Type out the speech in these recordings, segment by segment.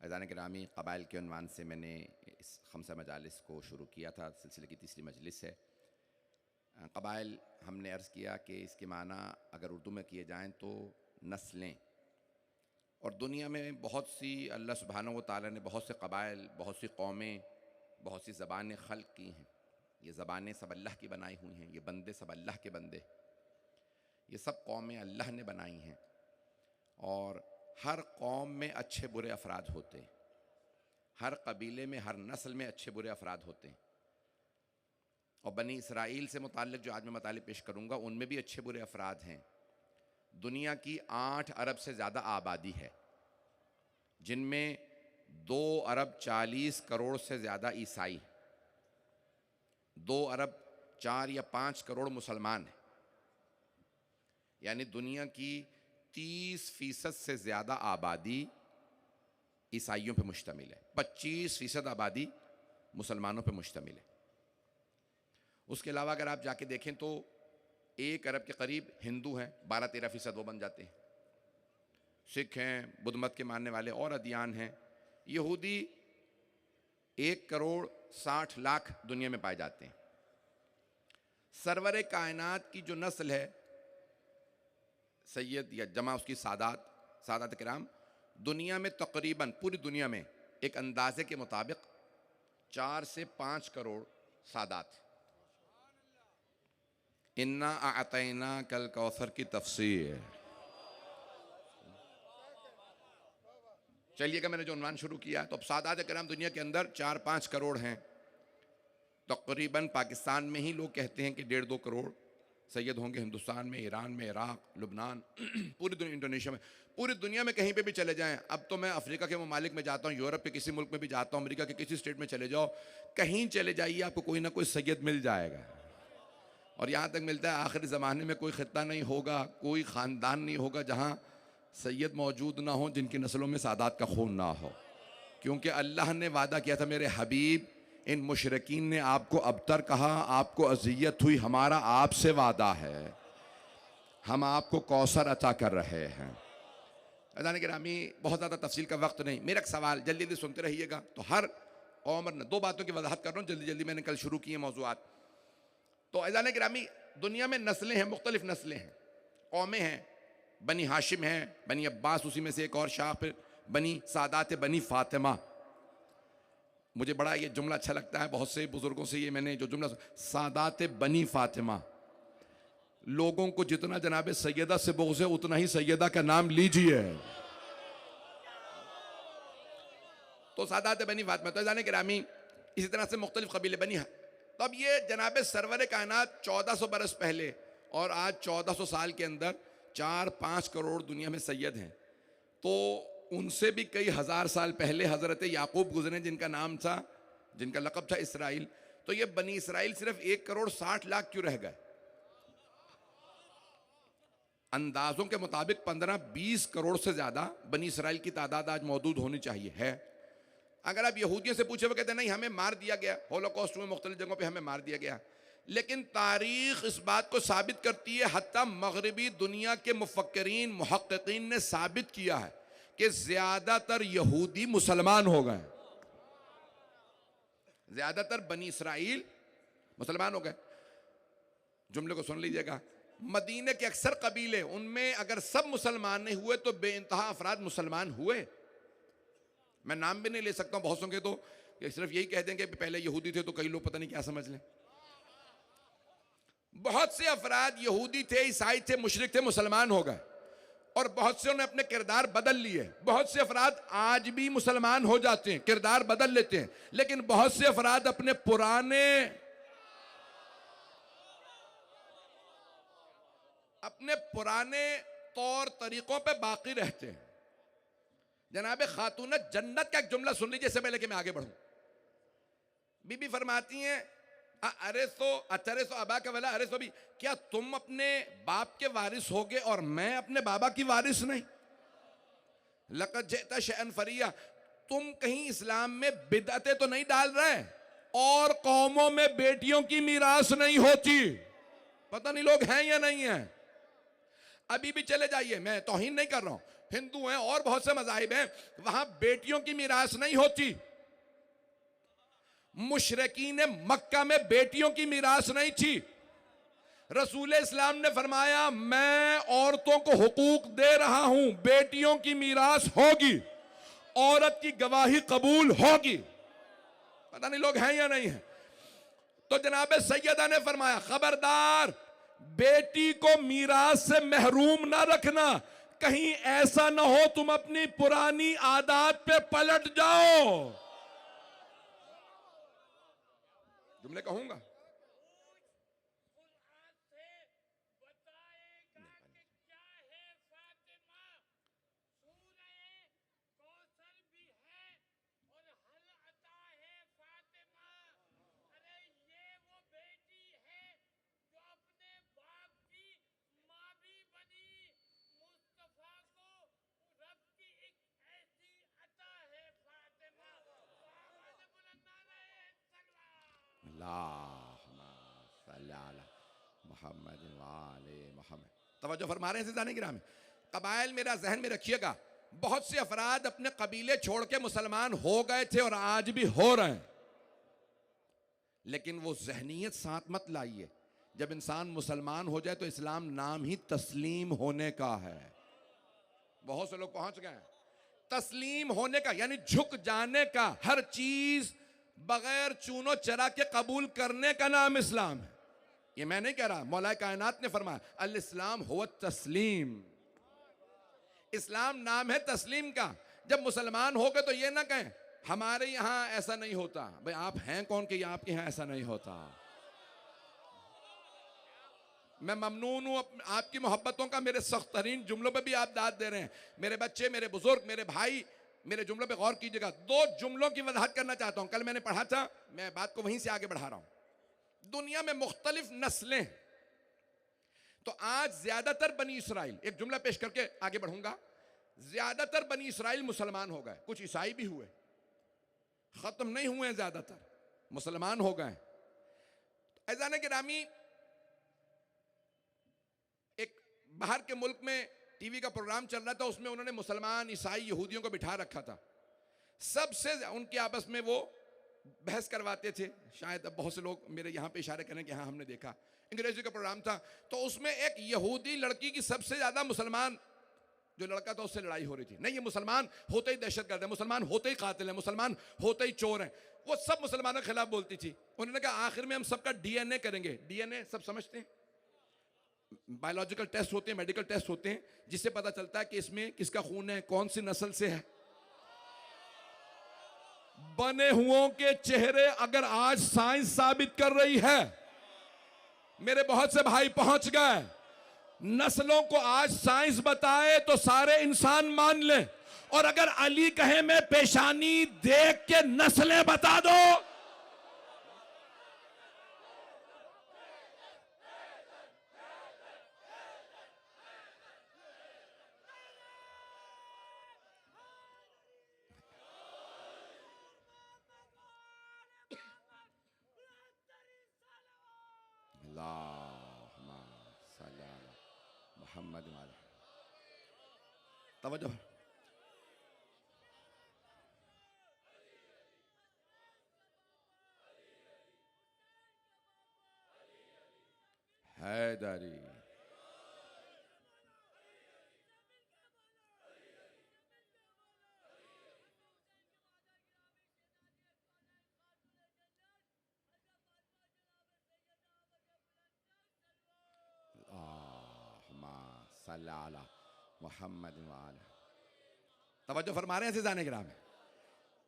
अज़ान गिरामी, क़बाइल के उन्वान से मैंने इस खमसा मजालिस को शुरू किया था। सिलसिले की तीसरी मजलिस है। क़बाइल हमने अर्ज़ किया कि इसके माना अगर उर्दू में किए जाएं तो नस्लें, और दुनिया में बहुत सी अल्लाह सुब्हानहू व तआला ने बहुत से क़बाइल, बहुत सी कौमें, बहुत सी ज़बानें ख़ल्क़ की हैं। ये ज़बानें सब अल्लाह की बनाई हुई हैं, ये बंदे सब अल्लाह के बंदे, ये सब कौमें अल्लाह ने बनाई हैं। और हर कौम में अच्छे बुरे अफराद होते हैं, हर कबीले में, हर नस्ल में अच्छे बुरे अफराद होते हैं। और बनी इसराइल से मुताल्लिक़ जो आज मैं मतालिब पेश करूँगा उनमें भी अच्छे बुरे अफराद हैं। दुनिया की 8 अरब से ज़्यादा आबादी है, जिनमें 2 अरब 40 करोड़ से ज़्यादा ईसाई, 2 अरब 4 या 5 करोड़ मुसलमान हैं। यानी दुनिया की 30% से ज़्यादा आबादी ईसाइयों पे मुश्तमिल है, 25% आबादी मुसलमानों पे मुश्तमिल है। उसके अलावा अगर आप जाके देखें तो 1 अरब के करीब हिंदू हैं, 12-13% वो बन जाते हैं। सिख हैं, बुद्ध मत के मानने वाले और अदियान हैं। यहूदी 1 करोड़ 60 लाख दुनिया में पाए जाते हैं। सरवर कायनात की जो नस्ल है सैयद या जमा उसकी सादात किराम, दुनिया में तकरीबन पूरी दुनिया में एक अंदाजे के मुताबिक 4 से 5 करोड़ सादात। इन्ना आतैना कल कौसर की तफसीर। चलिएगा, मैंने जो उन्वान शुरू किया, तो अब सादात किराम दुनिया के अंदर 4-5 करोड़ हैं। तकरीबन पाकिस्तान में ही लोग कहते हैं कि 1.5-2 करोड़ सैयद होंगे। हिंदुस्तान में, ईरान में, इराक, लुबनान, पूरी दुनिया, इंडोनेशिया में, पूरी दुनिया में कहीं पे भी चले जाएं। अब तो मैं अफ्रीका के ममालिक में जाता हूँ, यूरोप के किसी मुल्क में भी जाता हूँ, अमेरिका के किसी स्टेट में चले जाओ, कहीं चले जाइए आपको कोई ना कोई सैयद मिल जाएगा। और यहाँ तक मिलता है आखिरी ज़माने में कोई ख़ित्ता नहीं होगा, कोई ख़ानदान नहीं होगा जहाँ सैयद मौजूद ना हो, जिनकी नस्लों में सादात का खून ना हो। क्योंकि अल्लाह ने वादा किया था, मेरे हबीब इन मुशरिकीन ने आपको अबतर कहा, आपको अजियत हुई, हमारा आपसे वादा है, हम आपको कौसर अता कर रहे हैं। अज़ान गिरामी, बहुत ज़्यादा तफसील का वक्त नहीं, मेरा एक सवाल जल्दी जल्दी सुनते रहिएगा। तो हर कौम और 2 बातों की वजाहत कर रहा हूँ जल्दी जल्दी, मैंने कल शुरू किए मौज़ूआत। तो अज़ान गिरामी, दुनिया में नस्लें हैं, मुख्तलिफ नस्लें हैं, कौमें हैं। बनी हाशिम हैं, बनी अब्बास उसी में से एक और शाख, फिर बनी सादात बनी फ़ातिमा। मुझे बड़ा ये जुमला अच्छा लगता है, बहुत से बुजुर्गों से ये मैंने जो जुमला, सादात बनी फ़ातिमा। लोगों को जितना जनाब सैयदा से बोझ है उतना ही सैयदा का नाम लीजिए। तो सादात बनी फ़ातिमा, तो जाने गिरामी, इसी तरह से मुख्तलिफ कबीले बनी। तो अब ये जनाब सरवर कायनात 1400 बरस पहले और आज 1400 साल के अंदर 4-5 करोड़ दुनिया में सैयद हैं। तो उनसे भी कई हज़ार साल पहले हज़रत याकूब गुजरे, जिनका नाम था, जिनका लक़ब था इसराइल। तो ये बनी इसराइल सिर्फ 1 करोड़ 60 लाख क्यों रह गए? अंदाजों के मुताबिक 15-20 करोड़ से ज़्यादा बनी इसराइल की तादाद आज मौजूद होनी चाहिए है। अगर आप यहूदियों से पूछे, वो कहते हैं नहीं, हमें मार दिया गया, होलोकॉस्ट में मुख्तलिफ जगहों पे हमें मार दिया गया। लेकिन तारीख इस बात को साबित करती है, हत्ता मगरबी दुनिया के मुफक्किरीन मुहक्किकीन ने साबित किया है कि ज़्यादातर यहूदी मुसलमान हो गए, ज़्यादातर बनी इसराइल मुसलमान हो गए। जुमले को सुन लीजिएगा, मदीने के अक्सर कबीले, उनमें अगर सब मुसलमान नहीं हुए तो बेइंतहा अफराद मुसलमान हुए। मैं नाम भी नहीं ले सकता हूं, बहुत होंगे तो सिर्फ यही कह देंगे कि पहले यहूदी थे, तो कई लोग पता नहीं क्या समझ लें। बहुत से अफराद यहूदी थे, ईसाई थे, मुशरिक थे, मुसलमान हो गए, और बहुत से उन्होंने अपने किरदार बदल लिए। बहुत से अफराद आज भी मुसलमान हो जाते हैं, किरदार बदल लेते हैं, लेकिन बहुत से अफराद अपने पुराने तौर तरीकों पे बाकी रहते हैं। जनाब खातून जन्नत का एक जुमला सुन लीजिए इससे पहले कि मैं आगे बढ़ूं। बीबी फरमाती हैं, अरे सो अबा का वाला, अरे सो भी, क्या तुम अपने बाप के वारिस होगे और मैं अपने बाबा की वारिस नहीं? लक़द जिअता शैअन फरिया, तुम कहीं इस्लाम में बिदअतें तो नहीं डाल रहे? और कौमों में बेटियों की मीरास नहीं होती। पता नहीं लोग हैं या नहीं हैं। अभी भी चले जाइए, मैं तौहीन नहीं कर रहा हूं, हिंदू हैं और बहुत से मज़ाहिब हैं, वहां बेटियों की मीरास नहीं होती। मुशरिकीन मक्का में बेटियों की मीरास नहीं थी। रसूल इस्लाम ने फरमाया, मैं औरतों को हुकूक दे रहा हूं, बेटियों की मीरास होगी, औरत की गवाही कबूल होगी। पता नहीं लोग हैं या नहीं हैं। तो जनाब सैयदा ने फरमाया, खबरदार, बेटी को मीरास से महरूम ना रखना, कहीं ऐसा ना हो तुम अपनी पुरानी आदत पे पलट जाओ। जुमले कहूंगा, तवज्जो फरमा रहे हैं ज़ाने गिरामी। कबाइल मेरा जहन में रखिएगा, बहुत से अफराद अपने कबीले छोड़ के मुसलमान हो गए थे और आज भी हो रहे हैं, लेकिन वो जहनीत साथ मत लाइए। जब इंसान मुसलमान हो जाए तो इस्लाम नाम ही तस्लीम होने का है। बहुत से लोग पहुंच गए हैं तस्लीम होने का, यानी झुक जाने का, हर चीज बगैर चूनो चरा के कबूल करने का नाम इस्लाम है। ये मैं नहीं कह रहा, मौला कायनात ने फरमाया, अल इस्लाम हुवा तस्लीम। इस्लाम नाम है तस्लीम का। जब मुसलमान हो गए तो ये ना कहें हमारे यहां ऐसा नहीं होता। भाई आप हैं कौन कि आपके यहां ऐसा नहीं होता? मैं ममनून हूं आपकी मोहब्बतों का, मेरे सख्त तरीन जुमलों पे भी आप दाद दे रहे हैं। मेरे बच्चे, मेरे बुजुर्ग, मेरे भाई, मेरे जुमलों पे गौर कीजिएगा। 2 जुमलों की वजाहत करना चाहता हूं, कल मैंने पढ़ा था, मैं बात को वहीं से आगे बढ़ा रहा हूं। दुनिया में मुख्तलिफ नस्लें, तो आज ज्यादातर बनी इसराइल, एक जुमला पेश करके आगे बढ़ूंगा, ज्यादातर बनी इसराइल मुसलमान हो गए, कुछ ईसाई भी हुए, खत्म नहीं हुए हैं ज्यादातर। मुसलमान हो गए। ऐज़ान गिरामी, एक बाहर के मुल्क में टीवी का प्रोग्राम चल रहा था, उसमें उन्होंने मुसलमान, ईसाई, यहूदियों को बिठा रखा था। सबसे उनके आपस में वो बहस करवाते थे। शायद अब बहुत से लोग मेरे यहाँ पे इशारे करें कि हाँ हमने देखा, अंग्रेजी का प्रोग्राम था, तो उसमें एक यहूदी लड़की की सबसे ज्यादा मुसलमान जो लड़का था उससे लड़ाई हो रही थी। नहीं, ये मुसलमान होते ही दहशतगर्द है, मुसलमान होते ही कातिल है, मुसलमान होते ही चोर है। वो सब मुसलमानों के खिलाफ बोलती थी। उन्होंने कहा आखिर में हम सबका डीएनए करेंगे। डीएनए सब समझते हैं, बायोलॉजिकल टेस्ट होते हैं, मेडिकल टेस्ट होते हैं, जिससे पता चलता है कि इसमें किसका खून है, कौन सी नस्ल से है। बने हुओं के चेहरे अगर आज साइंस साबित कर रही है, मेरे बहुत से भाई पहुंच गए, नस्लों को आज साइंस बताए तो सारे इंसान मान ले। और अगर अली कहे मैं पेशानी देख के नस्लें बता दो, मोहम्मद वाला तवज्जो। हैदरी सल्लल्लाहु मोहम्मद वाला तवज्जो फरमा रहे हैं अज़ीज़ान गिराम।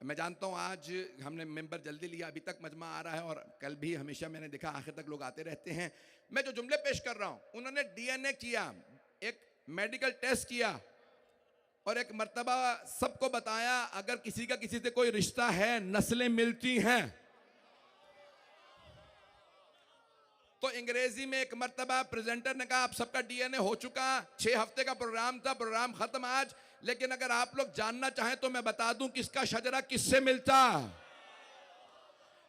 मैं जानता हूँ आज हमने मेंबर जल्दी लिया, अभी तक मजमा आ रहा है और कल भी हमेशा मैंने देखा आखिर तक लोग आते रहते हैं। मैं जो जुमले पेश कर रहा हूँ, उन्होंने डीएनए किया, एक मेडिकल टेस्ट किया और एक मर्तबा सबको बताया अगर किसी का किसी से कोई रिश्ता है, नस्लें मिलती हैं। तो अंग्रेजी में एक मर्तबा प्रेजेंटर ने कहा आप सबका डीएनए हो चुका, 6 हफ्ते का प्रोग्राम था, प्रोग्राम खत्म आज, लेकिन अगर आप लोग जानना चाहें तो मैं बता दूं किसका शजरा किससे मिलता।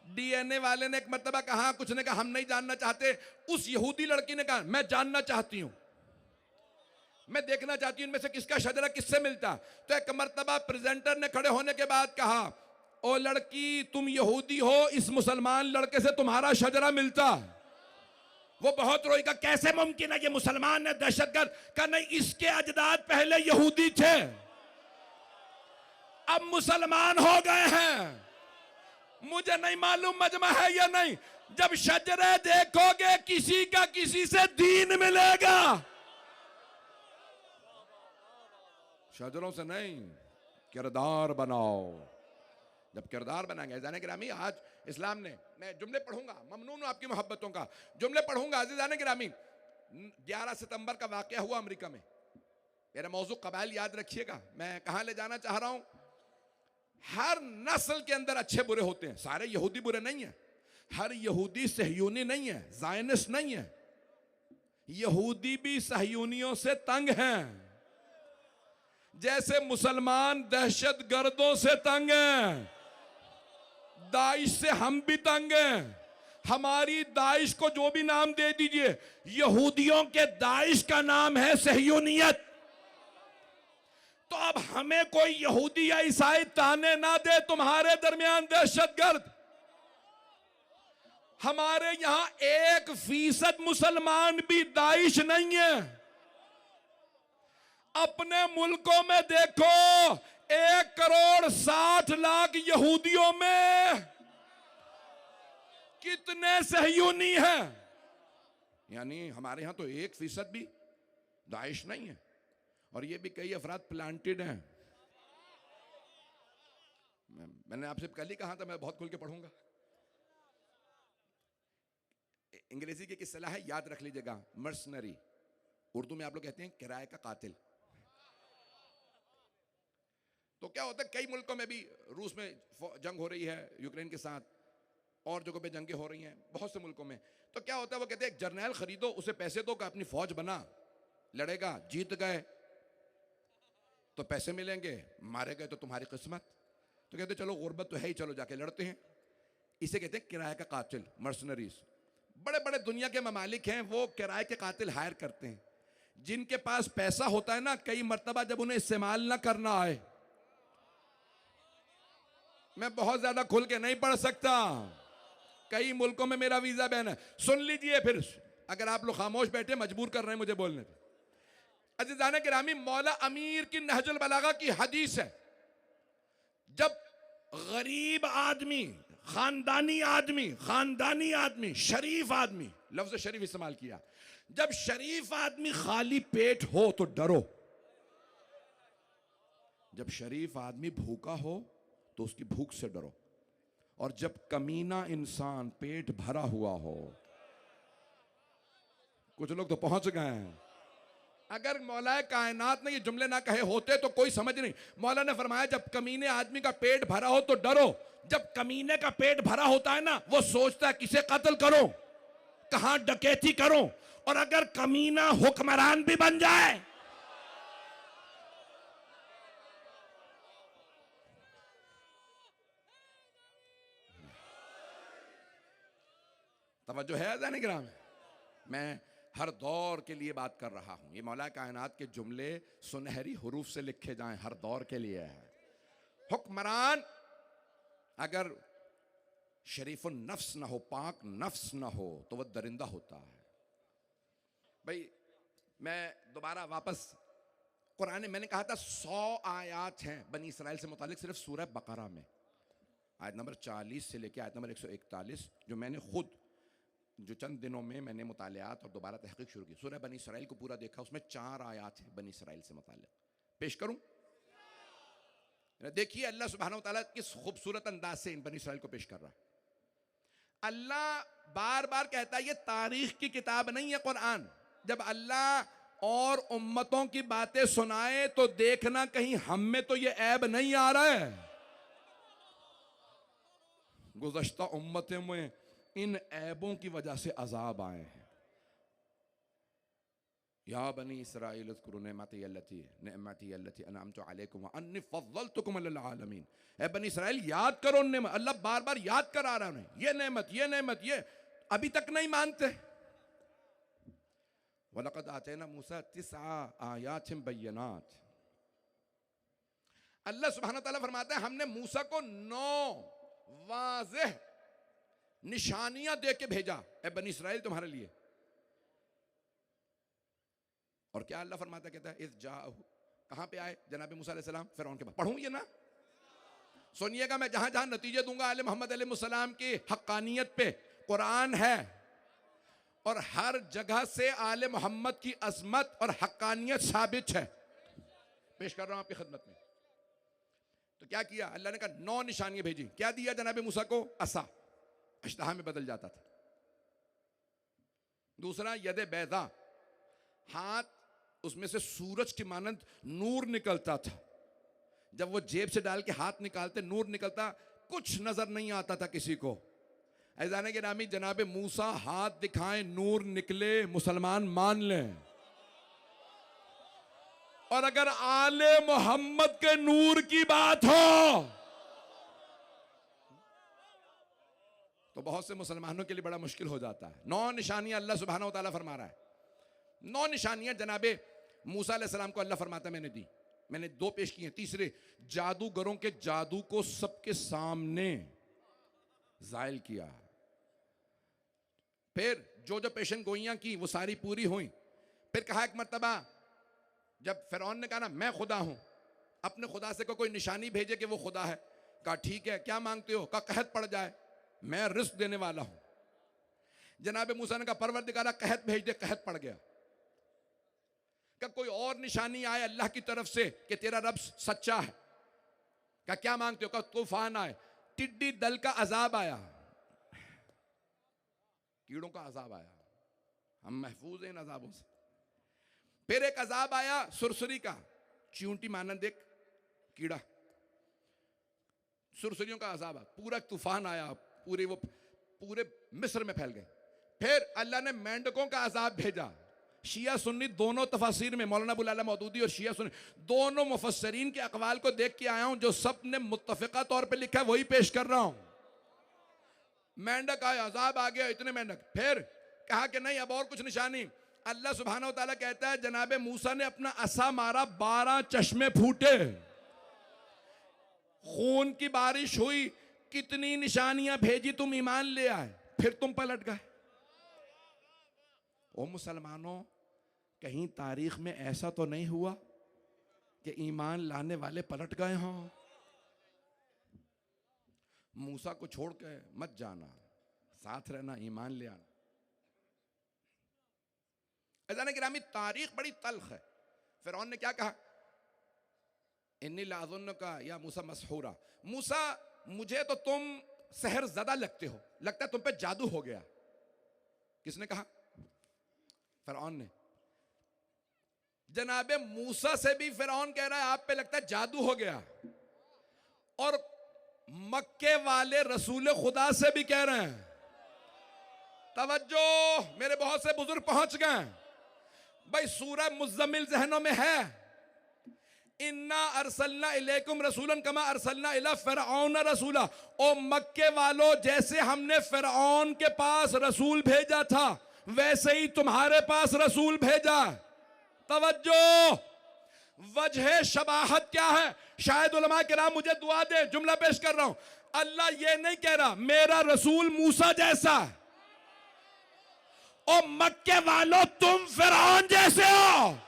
डीएनए वाले ने एक मर्तबा कहा, कुछ ने कहा हम नहीं जानना चाहते। उस यहूदी लड़की ने कहा मैं जानना चाहती हूं, मैं देखना चाहती हूं इनमें से किसका शजरा किससे मिलता। तो एक मर्तबा प्रेजेंटर ने खड़े होने के बाद कहा ओ लड़की तुम यहूदी हो, इस मुसलमान लड़के से तुम्हारा शजरा मिलता। वो बहुत रोई, का कैसे मुमकिन है, ये मुसलमान है, दहशतगर्द। का नहीं, इसके अजदाद पहले यहूदी थे, अब मुसलमान हो गए हैं। मुझे नहीं मालूम मजमा है या नहीं, जब शजरे देखोगे किसी का किसी से दीन मिलेगा, शजरों से नहीं, किरदार बनाओ। जब किरदार बनाएंगे अज़ीज़ान गिरामी, आज इस्लाम ने, मैं जुमले पढ़ूंगा, ममनून हूं आपकी मोहब्बतों का, जुमले पढ़ूंगा अज़ीज़ान गिरामी। 11 सितंबर का वाकया हुआ अमेरिका में। मेरा मौजू कबाइल याद रखिएगा, मैं कहां ले जाना चाह रहा हूं। हर नस्ल के अंदर अच्छे बुरे होते हैं, सारे यहूदी बुरे नहीं है, हर यहूदी सहयूनी नहीं है, ज़ायनिस्ट नहीं है। यहूदी भी सहयूनियों से तंग हैं, जैसे मुसलमान दहशतगर्दों से तंग हैं। दाइश से हम भी तंग हैं। हमारी दाइश को जो भी नाम दे दीजिए, यहूदियों के दाइश का नाम है सहयूनियत। तो अब हमें कोई यहूदी या ईसाई ताने ना दे तुम्हारे दरमियान दहशतगर्द। हमारे यहां 1% मुसलमान भी दाइश नहीं है। अपने मुल्कों में देखो, 1,60,00,000 यहूदियों में कितने सहयूनी हैं। यानी हमारे यहां तो 1% भी दाइश नहीं है, और ये भी कई अफराद प्लांटेड हैं। मैंने आपसे कल ही कहा था मैं बहुत खुल के पढ़ूंगा। अंग्रेजी की इस्तिलाह है, याद रख लीजिएगा, मर्सनरी। उर्दू में आप लोग कहते हैं किराए का कातिल। तो क्या होता है, कई मुल्कों में भी, रूस में जंग हो रही है यूक्रेन के साथ, और जगहों पे जंगें हो रही हैं बहुत से मुल्कों में। तो क्या होता है, वो कहते हैं एक जर्नैल खरीदो, उसे पैसे दो, का अपनी फौज बना, लड़ेगा, जीत गए तो पैसे मिलेंगे, मारे गए तो तुम्हारी किस्मत। तो कहते चलो गुर्बत तो है ही, चलो जाके लड़ते हैं। इसे कहते हैं किराए का कातिल, मर्सनरीज। बड़े बड़े दुनिया के ममालिक हैं, वो किराए के कातिल हायर करते हैं। जिनके पास पैसा होता है ना, कई मर्तबा जब उन्हें इस्तेमाल ना करना आए, मैं बहुत ज्यादा खुल के नहीं पढ़ सकता, कई मुल्कों में मेरा वीजा बैन है, सुन लीजिए फिर, अगर आप लोग खामोश बैठे मजबूर कर रहे हैं मुझे बोलने पे। अज़ीज़ान गिरामी, मौला अमीर की नहजुल बलागा की हदीस है, जब गरीब आदमी, खानदानी आदमी, शरीफ आदमी, लफ्ज शरीफ इस्तेमाल किया, जब शरीफ आदमी खाली पेट हो तो डरो, जब शरीफ आदमी भूखा हो तो उसकी भूख से डरो, और जब कमीना इंसान पेट भरा हुआ हो। कुछ लोग तो पहुंच गए हैं। अगर मौला कायनात ने ये जुमले ना कहे होते तो कोई समझ नहीं। मौला ने फरमाया जब कमीने आदमी का पेट भरा हो तो डरो। जब कमीने का पेट भरा होता है ना, वो सोचता है किसे कत्ल करो, कहां डकैती करो, और अगर कमीना हुक्मरान भी बन जाए, तवज्जो है अज़ान गिराम, मैं हर दौर के लिए बात कर रहा हूं। ये मौला कायनात के जुमले सुनहरी हुरूफ से लिखे जाएं, हर दौर के लिए है। हुक्मरान अगर शरीफ नफ्स ना हो, पाक नफ्स ना हो, तो वह दरिंदा होता है। भाई मैं दोबारा वापस कुरान, मैंने कहा था 100 आयात हैं बनी इसराइल से मुतालिक सिर्फ सूरह बकरा में, आयत नंबर 40 से लेकर आयत नंबर 141, जो मैंने खुद जो चंद दिनों में मैंने मुतालियात और दोबारा तहकीक शुरू की। सूरह बनी इसराइल को पूरा देखा, उसमें 4 आयात हैं बनी इसराइल से मुतालिक। पेश करूं? देखिए अल्लाह सुब्हानहू व तआला किस खूबसूरत अंदाज से इन बनी इसराइल को पेश कर रहा है। अल्लाह बार बार कहता है ये तारीख की किताब नहीं है कुरान। जब अल्लाह और उम्मतों की बातें सुनाए तो देखना कहीं हम में तो ये ऐब नहीं आ रहा है। गुज़श्ता उम्मतें में इन ऐबों की वजह से अजाब आए हैं। या बनी इसराइल उज़कुरू निअमती अल्लती अनअमतु अलैकुम व अन्नी फ़ज़्ज़लतुकुम अलल आलमीन। ऐ बनी इसराइल याद करो नेमत। अल्लाह बार बार याद करा रहा है उन्हें, ये नेमत, ये अभी तक नहीं मानते। वलक़द आतैना मूसा 9 आयातिन बय्यिनात। अल्लाह सुब्हानहू व तआला फरमाता है हमने मूसा को 9 वाज़ेह निशानियां दे के भेजा, ऐ बनी इसराइल तुम्हारे लिए। और क्या अल्लाह फरमाता, कहता है इज़ जाअहु, कहां पे आए जनाब मूसा अलैहिस्सलाम, फिरौन के पास। पढ़ूं ये ना, सुनिएगा, मैं जहां जहां नतीजे दूंगा आले मोहम्मद अलैहिस्सलाम की हक्कानियत पे कुरान है, और हर जगह से आले मोहम्मद की अजमत और हक्कानियत साबित है। पेश कर रहा हूं आपकी खिदमत में। तो क्या किया अल्लाह ने, कहा 9 निशानियां भेजी। क्या दिया जनाब मूसा को? असा, अश्तहा में बदल जाता था। दूसरा यदे बैदा, हाथ उसमें से सूरज की मानंद नूर निकलता था। जब वो जेब से डाल के हाथ निकालते नूर निकलता, कुछ नजर नहीं आता था किसी को। ऐज़ान गिरामी, जनाब मूसा हाथ दिखाएं नूर निकले, मुसलमान मान लें। और अगर आले मोहम्मद के नूर की बात हो तो बहुत से मुसलमानों के लिए बड़ा मुश्किल हो जाता है। 9 निशानियां अल्लाह सुब्हानहू व तआला फरमा रहा है। 9 निशानियां जनाबे मूसा अलैहिस्सलाम को अल्लाह फरमाता मैंने दी। मैंने 2 पेश की हैं। तीसरे, जादूगरों के जादू को सबके सामने जायल किया। फिर जो जो पेशन गोइयां की वो सारी पूरी हुई। फिर कहा एक मर्तबा जब फिरौन ने कहा ना मैं खुदा हूं, अपने खुदा से कोई निशानी भेजे कि वो खुदा है। कहा ठीक है, क्या मांगते हो? कहा कहत पड़ जाए, मैं रिस्क देने वाला हूं। जनाब मूसा ने कहा परवरदिगारा कहत भेज दे। कहत पड़ गया। कहा कोई और निशानी आए अल्लाह की तरफ से कि तेरा रब सच्चा है। कहा क्या मांगते हो? कहा तूफान आए, टिड्डी दल का अजाब आया, कीड़ों का अजाब आया, हम महफूज हैं इन अजाबों से। फिर एक अजाब आया सुरसुरी का, चींटी मानंद एक कीड़ा, सुरसुरियों का अजाब आया। पूरा तूफान आया, पूरे मिस्र में फैल गए। फिर अल्लाह ने मेंढकों का अजाब भेजा। शिया सुन्नी दोनों तफासिर में, मौलाना अबुल आला मौदूदी और शिया सुन्नी दोनों मुफस्सरीन के अकवाल को देख के आया हूं। जो सब ने मुत्तफिका तौर पे लिखा है वही पेश कर रहा हूं। मेंढक आए, अजाब आ गया, इतने मेंढक। फिर कहा कि नहीं अब और कुछ निशानी। अल्लाह सुब्हानहू व तआला कहता है जनाबे मूसा ने अपना असा मारा, 12 चश्मे फूटे, खून की बारिश हुई, कितनी निशानियां भेजी, तुम ईमान ले आए, फिर तुम पलट गए। ओ मुसलमानों, कहीं तारीख में ऐसा तो नहीं हुआ कि ईमान लाने वाले पलट गए हों। मूसा को छोड़ के मत जाना, साथ रहना, ईमान ले आना। अज़ान गिरामी, तारीख बड़ी तल्ख है। फिरौन ने क्या कहा, इन्नी लाज़ुन्नुका या मूसा मसहूरा, मूसा मुझे तो तुम सहर ज़दा लगते हो, लगता है तुम पे जादू हो गया। किसने कहा? फिरौन ने। जनाबे मूसा से भी फिरौन कह रहा है आप पे लगता है जादू हो गया, और मक्के वाले रसूल खुदा से भी कह रहे हैं। तवज्जो, मेरे बहुत से बुजुर्ग पहुंच गए भाई। सूरह मुज़्ज़मिल ज़हनों में है, इन्ना अरसलना इलैकुम रसूलन कमा अरसलना इला फिरऔन रसूला। ओ मक्के वालों, जैसे हमने फिरऔन के पास रसूल भेजा था वैसे ही तुम्हारे पास रसूल भेजा। तवज्जो, वजह शबाहत क्या है? शायद उलमा किराम मुझे दुआ दे, जुमला पेश कर रहा हूं। अल्लाह ये नहीं कह रहा मेरा रसूल मूसा जैसा, ओ मक्के वालों तुम फिरौन जैसे हो।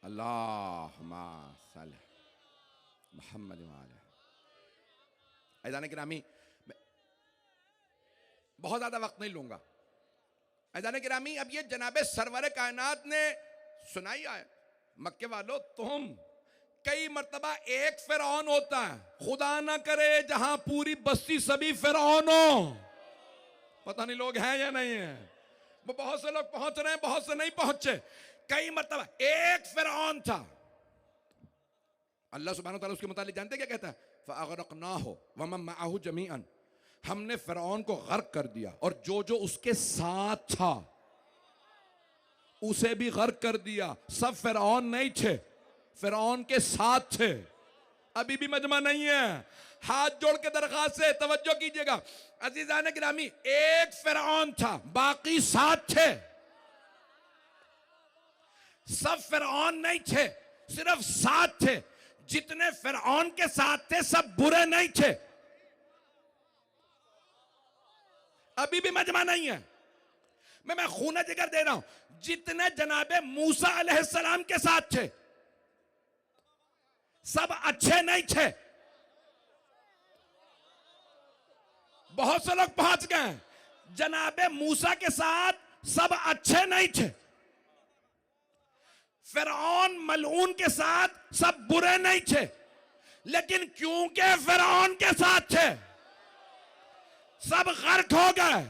अल्लाहुम्मा सल्ली मुहम्मद व आले। अज़ान गिरामी, बहुत ज्यादा वक्त नहीं लूंगा। अज़ान गिरामी, अब ये जनाबे सरवर कायनात ने सुनाई आए, मक्के वालों तुम, कई मर्तबा एक फिरौन होता है, खुदा ना करे जहां पूरी बस्ती सभी फिरौन हो। पता नहीं लोग हैं या नहीं है, वो बहुत से लोग पहुंच रहे हैं, बहुत से नहीं पहुंचे। कई मर्तबा एक फिरौन था, अल्लाह सुब्हानहू व तआला उसके मुतालिक जानते क्या कहता है? फ़अग़रक़नाहु व मन मअहु जमीअन, हमने फिरौन को गर्क कर दिया और जो जो उसके साथ था उसे भी गर्क कर दिया। सब फिरौन नहीं थे, फिरौन के साथ थे। अभी भी मजमा नहीं है, हाथ जोड़ के दरखास्त से तवज्जो कीजिएगा। अज़ीज़ान गिरामी, एक फिरौन था, बाकी साथ थे। सब फिरौन नहीं थे, सिर्फ साथ थे। जितने फिरौन के साथ थे सब बुरे नहीं थे। अभी भी मजमा नहीं है, मैं खून जिगर दे रहा हूं। जितने जनाबे मूसा अलैहिस्सलाम के साथ थे सब अच्छे नहीं थे। बहुत से लोग पहुंच गए, जनाबे मूसा के साथ सब अच्छे नहीं थे। फिरौन मलऊन के साथ सब बुरे नहीं थे, लेकिन क्योंकि फिरौन के साथ थे सब गर्क हो गए,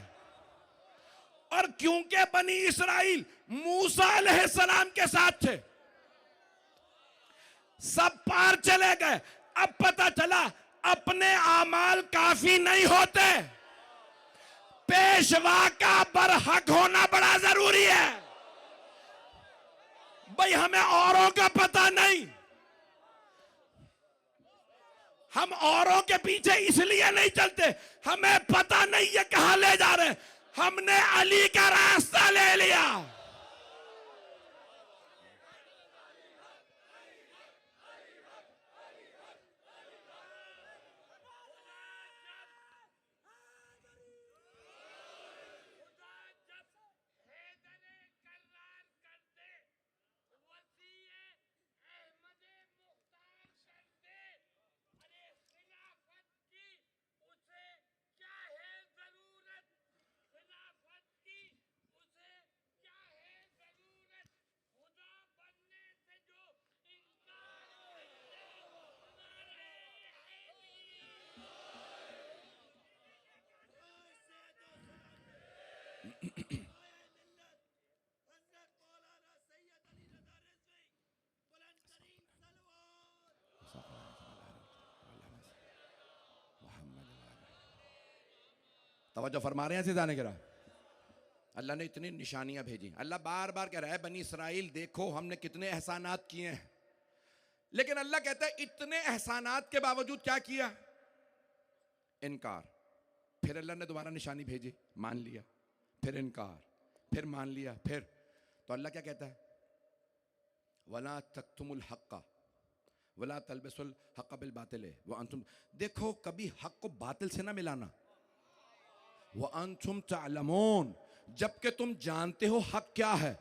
और क्योंकि बनी इसराइल मूसा अलैहिस्सलाम के साथ थे सब पार चले गए। अब पता चला अपने आमाल काफी नहीं होते, पेशवा का बरहक होना बड़ा जरूरी है। भाई हमें औरों का पता नहीं, हम औरों के पीछे इसलिए नहीं चलते हमें पता नहीं ये कहां ले जा रहे हैं। हमने अली का रास्ता ले लिया। तवज्जो फरमा रहे हैं से जाने गिरा। अल्लाह ने इतनी निशानियां भेजी, अल्लाह बार बार कह रहा है बनी इसराइल देखो हमने कितने एहसानात किए हैं, लेकिन अल्लाह कहता है इतने एहसानात के बावजूद क्या किया? इनकार। फिर अल्लाह ने दोबारा निशानी भेजी, मान लिया, फिर इनकार, फिर मान लिया, फिर तो अल्लाह क्या कहता है? वला तक्तुमुल हक्का वला तलबिसुल हक्का बिल बातिल व अंतुम, देखो कभी हक को बातिल से ना मिलाना, व अंतुम तालमून, जबकि तुम जानते हो हक क्या है।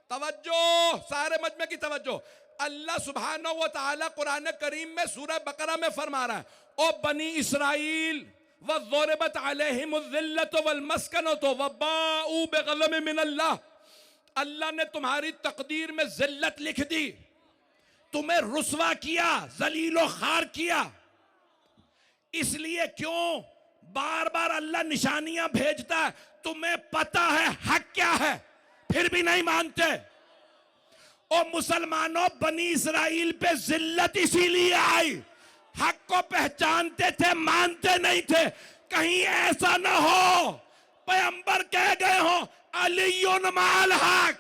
तवज्जो, सारे मजमे की तवज्जो। अल्लाह सुब्हानहू व तआला कुरान करीम में सूरह बकरा में फरमा रहा है, ओ बनी इसराइल वज़ुरिबत अलैहिमुज़्ज़िल्लतु वल मस्कनतु वबाऊ बिग़ज़बिन मिनल्लाह, अल्लाह ने तुम्हारी तकदीर में जिल्लत लिख दी, तुम्हें रुसवा किया, जलीलो खार किया। इसलिए क्यों बार बार अल्लाह निशानियां भेजता है? तुम्हें पता है हक क्या है, फिर भी नहीं मानते। ओ मुसलमानों, बनी इसराइल पे जिल्लत इसीलिए आई, हक को पहचानते थे, मानते नहीं थे। कहीं ऐसा ना हो पैगंबर कह गए हो अलीयुन माल हक,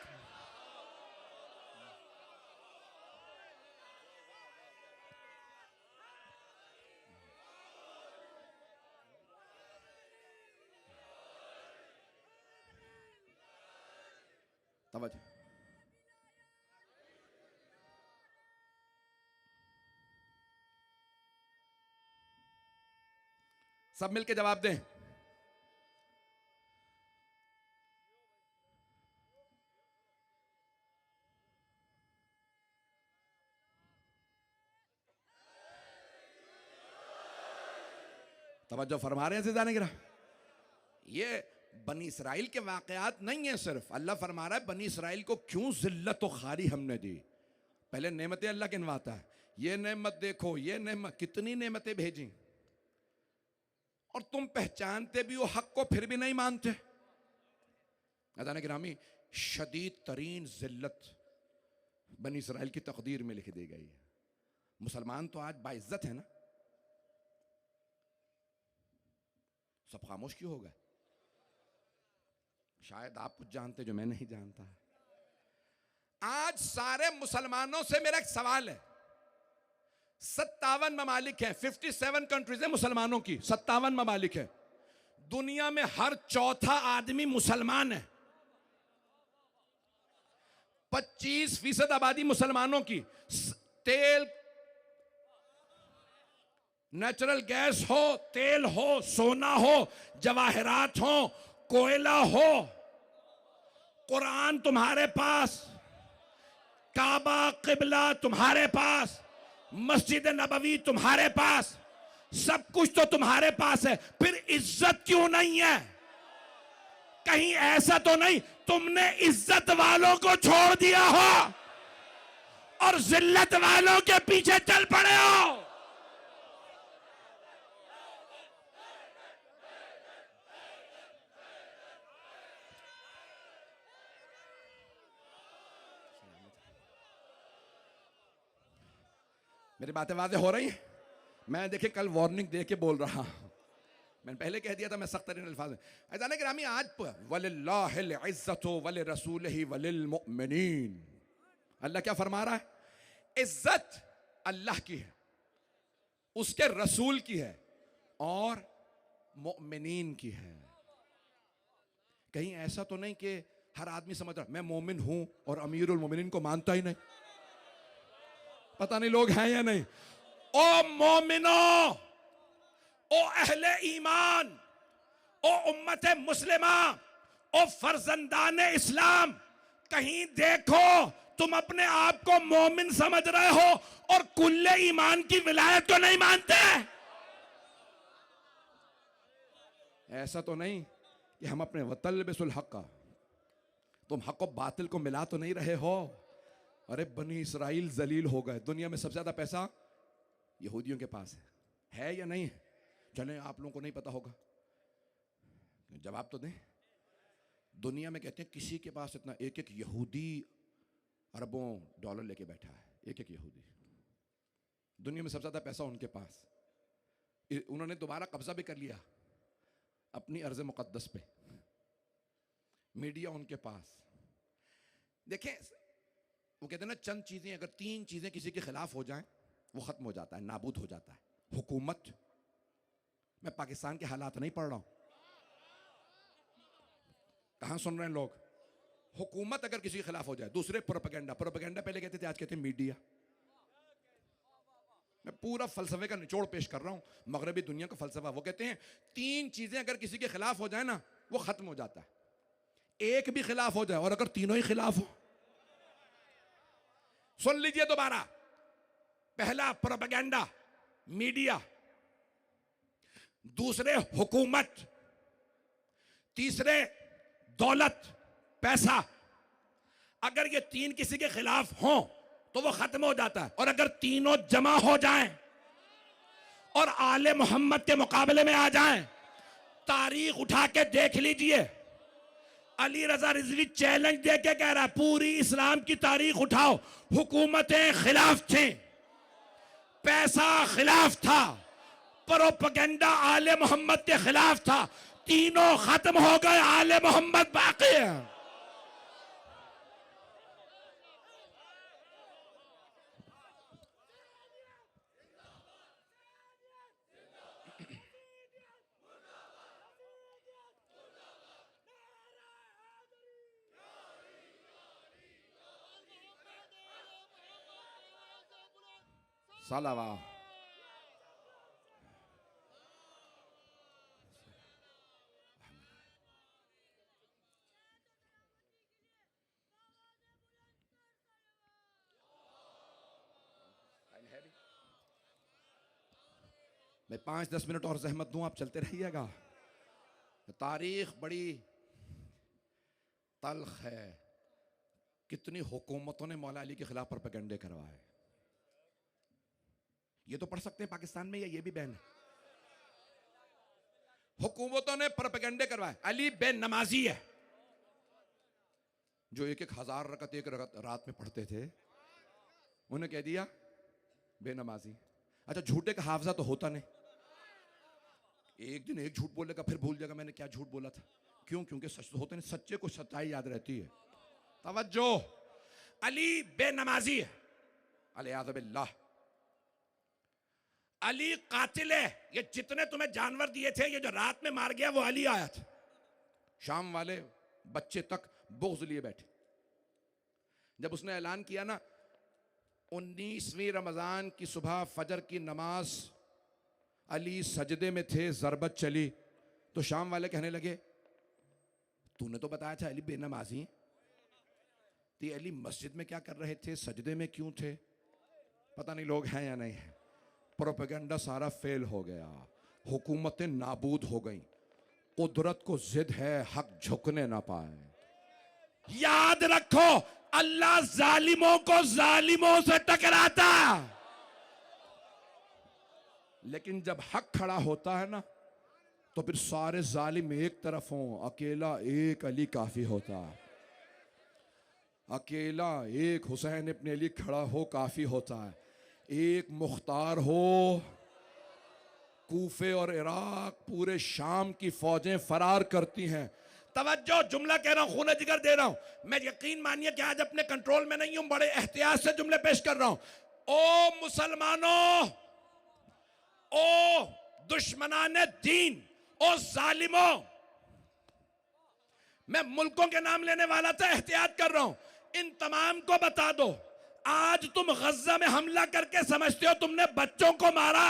तवज्जो। सब मिलके जवाब दें। तवज्जो फरमा रहे हैं से जाने गिरा। ये बनी इसराइल के वाकयात नहीं है सिर्फ, अल्लाह फरमा रहा है बनी इसराइल को क्यों जिल्लत और खारी हमने दी। पहले नेमतें अल्लाह गिनवाता है, ये नेमत देखो, ये नेमत, कितनी नेमतें भेजी, और तुम पहचानते भी हो हक को, फिर भी नहीं मानते। अदान गिरामी, शदीद तरीन जिल्लत बनी इसराइल की तकदीर में लिख दी गई है। मुसलमान तो आज बाइज्जत है ना, सब खामोश क्यों हो गए? शायद आप कुछ जानते जो मैं नहीं जानता। आज सारे मुसलमानों से मेरा एक सवाल है, 57 ममालिक हैं, 57 कंट्रीज है मुसलमानों की, 57 ममालिक है। दुनिया में हर चौथा आदमी मुसलमान है, 25% आबादी मुसलमानों की। तेल, नेचुरल गैस हो, तेल हो, सोना हो, जवाहरात हो, कोयला हो, कुरान तुम्हारे पास, काबा किबला तुम्हारे पास, मस्जिद नबवी तुम्हारे पास, सब कुछ तो तुम्हारे पास है, फिर इज्जत क्यों नहीं है? कहीं ऐसा तो नहीं तुमने इज्जत वालों को छोड़ दिया हो और जिल्लत वालों के पीछे चल पड़े हो? मेरी बातें वाज़ेह हो रही हैं? मैं देखिए कल वार्निंग दे के बोल रहा हूं, मैंने पहले कह दिया था मैं सख्त तरीन अल्फाज में। अज़ान गिरामी, आज वलिल्लाहिल इज़्ज़तु वलिरसूलिही वलिलमुमिनीन, अल्लाह क्या फरमा रहा है? इज्जत अल्लाह की है, उसके रसूल की है और मुमिनीन की है। कहीं ऐसा तो नहीं कि हर आदमी समझ रहा मैं मोमिन हूं और अमीरुल मोमिनीन को मानता ही नहीं। पता नहीं लोग हैं या नहीं। ओ मोमिनो, ओ अहले ईमान, ओ उम्मत मुस्लिमा, ओ फर्जंदान इस्लाम, कहीं देखो तुम अपने आप को मोमिन समझ रहे हो और कुल्ले ईमान की विलायत को नहीं मानते। ऐसा तो नहीं कि हम अपने वतलबिसुल हक का, तुम हक को बातिल को मिला तो नहीं रहे हो। अरे बनी इसराइल जलील हो गए, दुनिया में सबसे ज्यादा पैसा यहूदियों के पास है या नहीं है? चले आप लोगों को नहीं पता होगा, जवाब तो दें। दुनिया में कहते हैं किसी के पास इतना, एक एक यहूदी अरबों डॉलर लेके बैठा है, एक एक यहूदी। दुनिया में सबसे ज्यादा पैसा उनके पास, उन्होंने दोबारा कब्जा भी कर लिया। अपनी अर्ज़ मुक़द्दस पे, मीडिया उनके पास। देखें, वो कहते हैं ना, चंद चीज़ें, अगर 3 चीज़ें किसी के खिलाफ हो जाएं, वो ख़त्म हो जाता है, नाबूद हो जाता है। हुकूमत, मैं पाकिस्तान के हालात नहीं पढ़ रहा हूं, कहां सुन रहे हैं लोग। हुकूमत अगर किसी के खिलाफ हो जाए। दूसरे, प्रोपेगेंडा। प्रोपेगेंडा पहले कहते थे, आज कहते हैं मीडिया। मैं पूरा फलसफे का निचोड़ पेश कर रहा हूं, मगरबी दुनिया का फलसफा। वो कहते हैं 3 चीजें अगर किसी के खिलाफ हो जाए ना, वो खत्म हो जाता है। एक भी खिलाफ हो जाए, और अगर तीनों ही खिलाफ हो, सुन लीजिए दोबारा। पहला, प्रोपेगेंडा, मीडिया। दूसरे, हुकूमत। तीसरे, दौलत, पैसा। अगर ये 3 किसी के खिलाफ हों तो वो खत्म हो जाता है। और अगर तीनों जमा हो जाएं और आले मोहम्मद के मुकाबले में आ जाएं, तारीख उठा के देख लीजिए। अली रजा रिजवी चैलेंज दे के कह रहा है, पूरी इस्लाम की तारीख उठाओ, हुकूमतें खिलाफ थी, पैसा खिलाफ था, प्रोपेगेंडा आले मोहम्मद के खिलाफ था। तीनों खत्म हो गए, आले मोहम्मद बाकी है। सलावा। मैं 5-10 मिनट और जहमत दूं, आप चलते रहिएगा। तारीख बड़ी तल्ख है। कितनी हुकूमतों ने मौला अली के खिलाफ प्रोपेगेंडे करवाए। ये तो पढ़ सकते हैं पाकिस्तान में, या ये भी बैन है। हुकूमतों ने प्रोपेगेंडे करवाए। अली बेनमाजी है, जो 1-1 हजार रकत एक रात में पढ़ते थे, उन्हें कह दिया बेनमाजी। अच्छा, झूठे का हाफजा तो होता नहीं। एक दिन एक झूठ बोलेगा, फिर भूल जाएगा मैंने क्या झूठ बोला था। क्यों? क्योंकि सच तो होते नहीं, सच्चे को सच्चाई याद रहती है। तवज्जो। अली बेनमाजी है, अलियाज़ु बिल्लाह। अली कातिल है। ये जितने तुम्हें जानवर दिए थे, ये जो रात में मार गया, वो अली आया था। शाम वाले बच्चे तक बुग़्ज़ लिए बैठे। जब उसने ऐलान किया ना, 19वीं रमजान की सुबह फजर की नमाज, अली सजदे में थे, ज़रबत चली, तो शाम वाले कहने लगे, तूने तो बताया था अली बेनमाजी। तो अली मस्जिद में क्या कर रहे थे, सजदे में क्यों थे? पता नहीं लोग हैं या नहीं है। प्रोपेगेंडा सारा फेल हो गया, हुकूमतें नाबूद हो गई। कुदरत को जिद है, हक झुकने ना पाए। याद रखो, अल्लाह जालिमों को जालिमों से टकराता, लेकिन जब हक खड़ा होता है ना, तो फिर सारे जालिम एक तरफ हों, अकेला एक अली काफी होता है। अकेला एक हुसैन इब्न अली खड़ा हो काफी होता है। एक मुख्तार हो, कूफे और इराक, पूरे शाम की फौजें फरार करती हैं। तवज्जो, जुमला कह रहा हूं, खून जिगर दे रहा हूं। मैं यकीन मानिए कि आज अपने कंट्रोल में नहीं हूं, बड़े एहतियात से जुमले पेश कर रहा हूं। ओ मुसलमानों, ओ दुश्मनाने दीन, ओ जालिमों, मैं मुल्कों के नाम लेने वाला था, एहतियात कर रहा हूं। इन तमाम को बता दो, आज तुम गज्जा में हमला करके समझते हो तुमने बच्चों को मारा,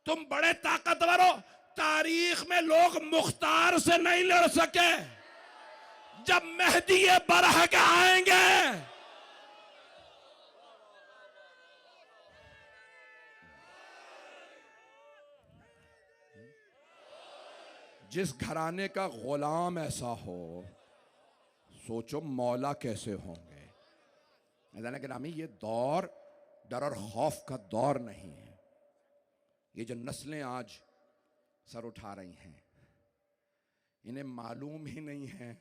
तुम बड़े ताकतवर हो। तारीख में लोग मुख्तार से नहीं लड़ सके। जब मेहदी बरह के आएंगे, जिस घराने का गुलाम ऐसा हो, सोचो मौला कैसे होंगे। गिरामी, ये दौर डर और खौफ का दौर नहीं है। ये जो नस्लें आज सर उठा रही हैं, इन्हें मालूम ही नहीं है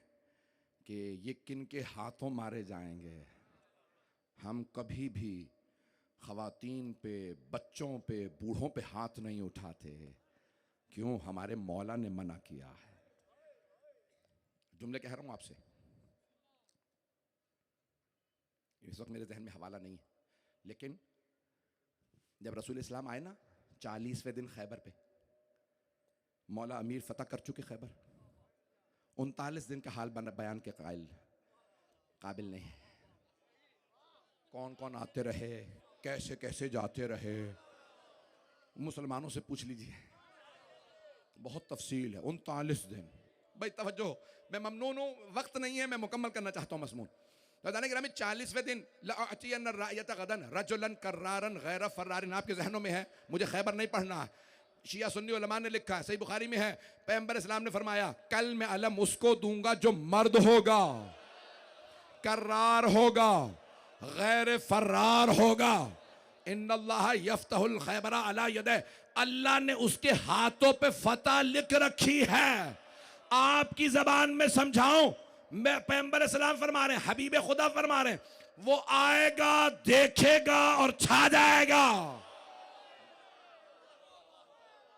कि ये किन के हाथों मारे जाएंगे। हम कभी भी ख़वातीन पे, बच्चों पे, बूढ़ों पे हाथ नहीं उठाते, क्यों हमारे मौला ने मना किया है। जुमले कह रहा हूं आपसे, इस वक्त मेरे जहन में हवाला नहीं है, लेकिन जब रसूल इस्लाम आए ना 40वें दिन खैबर पे, मौला अमीर फतह कर चुके खैबर, 39 दिन का हाल बयान के काबिल नहीं है। कौन कौन आते रहे, कैसे कैसे जाते रहे, मुसलमानों से पूछ लीजिए, बहुत तफसील है। 39 दिन। भाई तवज्जो, मैं ममनून हूं, वक्त नहीं है, मैं मुकम्मल करना चाहता हूं मज़मून। तो 40वें दिन रजुलन कर्रारन गैर फर्रारिन, आपके जहनों में है, मुझे खैबर नहीं पढ़ना है। शिया सुन्नी उलमा ने लिखा है, सही बुखारी में है, पैगंबर इस्लाम ने फरमाया कल मैं अलम उसको दूंगा जो मर्द होगा, कर्रार होगा, गैर फर्रार होगा। इन्नल्लाह यफ्तहुल खैबरा अला यदे, अल्लाह ने उसके हाथों पे फतह लिख रखी है। आपकी जबान में समझाऊं, मैं पैगंबर सलाम फरमा रहे हैं, हबीब खुदा फरमा रहे हैं, वो आएगा, देखेगा और छा जाएगा।